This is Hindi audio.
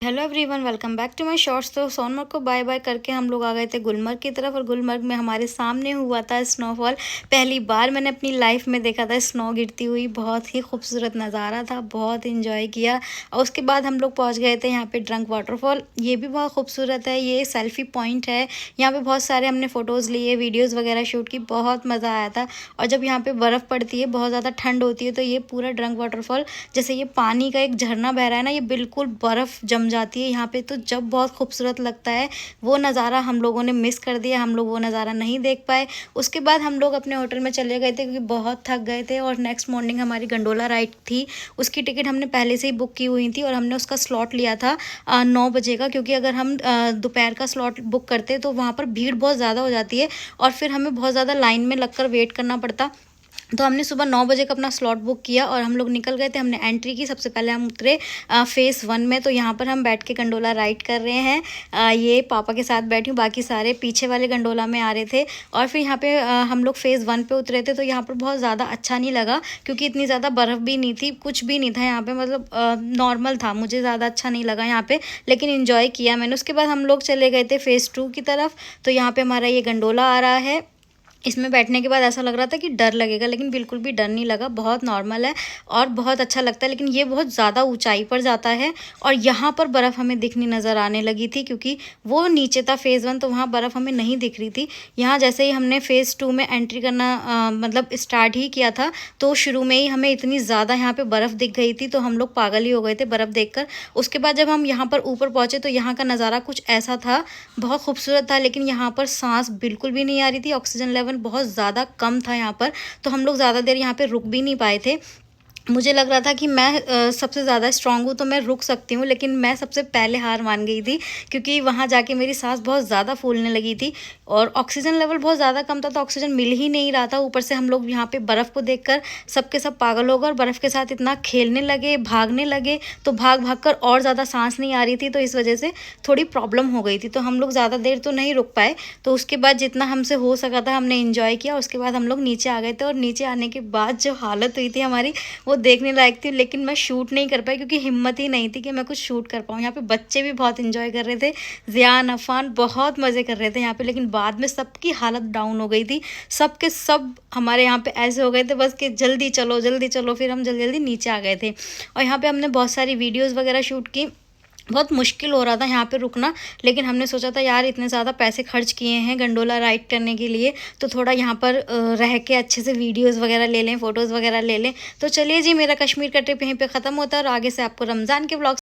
Hello everyone, welcome back to my shorts. तो सोनमर्ग को बाय बाय करके हम लोग आ गए थे गुलमर्ग की तरफ। और गुलमर्ग में हमारे सामने हुआ था स्नोफॉल। पहली बार मैंने अपनी लाइफ में देखा था स्नो गिरती हुई। बहुत ही खूबसूरत नज़ारा था, बहुत इंजॉय किया। और उसके बाद हम लोग पहुंच गए थे यहाँ पे ड्रंक वाटरफॉल। ये भी बहुत खूबसूरत है, ये सेल्फी पॉइंट है। यहाँ पे बहुत सारे हमने फ़ोटोज़ लिए, वीडियोज़ वगैरह शूट की, बहुत मज़ा आया था। और जब यहाँ पर बर्फ़ पड़ती है, बहुत ज़्यादा ठंड होती है, तो ये पूरा ड्रंक वाटरफॉल, जैसे ये पानी का एक झरना बह रहा है ना, ये बिल्कुल बर्फ़ जम जाती है यहाँ पे। तो जब बहुत खूबसूरत लगता है वो नज़ारा, हम लोगों ने मिस कर दिया, हम लोग वो नज़ारा नहीं देख पाए। उसके बाद हम लोग अपने होटल में चले गए थे क्योंकि बहुत थक गए थे। और नेक्स्ट मॉर्निंग हमारी गंडोला राइड थी, उसकी टिकट हमने पहले से ही बुक की हुई थी। और हमने उसका स्लॉट लिया था 9 बजे का, क्योंकि अगर हम दोपहर का स्लॉट बुक करते तो वहाँ पर भीड़ बहुत ज़्यादा हो जाती है और फिर हमें बहुत ज़्यादा लाइन में लगकर वेट करना पड़ता। तो हमने सुबह 9 बजे का अपना स्लॉट बुक किया और हम लोग निकल गए थे। हमने एंट्री की, सबसे पहले हम उतरे फेज़ 1 में। तो यहाँ पर हम बैठ के गंडोला राइड कर रहे हैं। ये पापा के साथ बैठी हूँ, बाकी सारे पीछे वाले गंडोला में आ रहे थे। और फिर यहाँ पे हम लोग फेज़ 1 पे उतरे थे। तो यहाँ पर बहुत ज़्यादा अच्छा नहीं लगा क्योंकि इतनी ज़्यादा बर्फ़ भी नहीं थी, कुछ भी नहीं था यहाँ पे, मतलब नॉर्मल था। मुझे ज़्यादा अच्छा नहीं लगा यहाँ पे, लेकिन इन्जॉय किया मैंने। उसके बाद हम लोग चले गए थे फेज़ 2 की तरफ। तो यहाँ पर हमारा ये गंडोला आ रहा है। इसमें बैठने के बाद ऐसा लग रहा था कि डर लगेगा, लेकिन बिल्कुल भी डर नहीं लगा, बहुत नॉर्मल है और बहुत अच्छा लगता है। लेकिन ये बहुत ज़्यादा ऊंचाई पर जाता है और यहाँ पर बर्फ़ हमें दिखनी नज़र आने लगी थी क्योंकि वो नीचे था फेज़ 1, तो वहाँ बर्फ़ हमें नहीं दिख रही थी। यहाँ जैसे ही हमने फेज़ 2 में एंट्री करना मतलब स्टार्ट ही किया था, तो शुरू में ही हमें इतनी ज़्यादा यहाँ पर बर्फ़ दिख गई थी, तो हम लोग पागल ही हो गए थे बर्फ़ देख। उसके बाद जब हम यहाँ पर ऊपर पहुँचे तो यहाँ का नज़ारा कुछ ऐसा था, बहुत खूबसूरत था। लेकिन यहाँ पर सांस बिल्कुल भी नहीं आ रही थी, ऑक्सीजन लेवल बहुत ज़्यादा कम था यहाँ पर। तो हम लोग ज़्यादा देर यहाँ पे रुक भी नहीं पाए थे। मुझे लग रहा था कि मैं सबसे ज़्यादा स्ट्रॉन्ग हूँ तो मैं रुक सकती हूँ, लेकिन मैं सबसे पहले हार मान गई थी क्योंकि वहाँ जाके मेरी सांस बहुत ज़्यादा फूलने लगी थी और ऑक्सीजन लेवल बहुत ज़्यादा कम था, तो ऑक्सीजन मिल ही नहीं रहा था। ऊपर से हम लोग यहाँ पे बर्फ़ को देखकर सब के सब पागल हो गए और बर्फ़ के साथ इतना खेलने लगे, भागने लगे। तो भाग भाग कर और ज़्यादा सांस नहीं आ रही थी, तो इस वजह से थोड़ी प्रॉब्लम हो गई थी। तो हम लोग ज़्यादा देर तो नहीं रुक पाए। तो उसके बाद जितना हमसे हो सका था हमने इंजॉय किया। उसके बाद हम लोग नीचे आ गए थे और नीचे आने के बाद जो हालत हुई थी हमारी, वो देखने लायक थी। लेकिन मैं शूट नहीं कर पाई क्योंकि हिम्मत ही नहीं थी कि मैं कुछ शूट कर पाऊँ। यहाँ पे बच्चे भी बहुत एंजॉय कर रहे थे, ज़ियान, अफ़ान बहुत मज़े कर रहे थे यहाँ पे। लेकिन बाद में सबकी हालत डाउन हो गई थी, सब के सब हमारे यहाँ पे ऐसे हो गए थे बस कि जल्दी चलो जल्दी चलो। फिर हम जल्दी जल्दी नीचे आ गए थे और यहाँ पे हमने बहुत सारी वीडियोज़ वगैरह शूट की। बहुत मुश्किल हो रहा था यहाँ पे रुकना, लेकिन हमने सोचा था यार इतने ज़्यादा पैसे खर्च किए हैं गंडोला राइड करने के लिए, तो थोड़ा यहाँ पर रह के अच्छे से वीडियोज़ वगैरह ले लें, फ़ोटोज़ वगैरह ले लें। तो चलिए जी, मेरा कश्मीर का ट्रिप यहीं पे ख़त्म होता है और आगे से आपको रमज़ान के ब्लॉग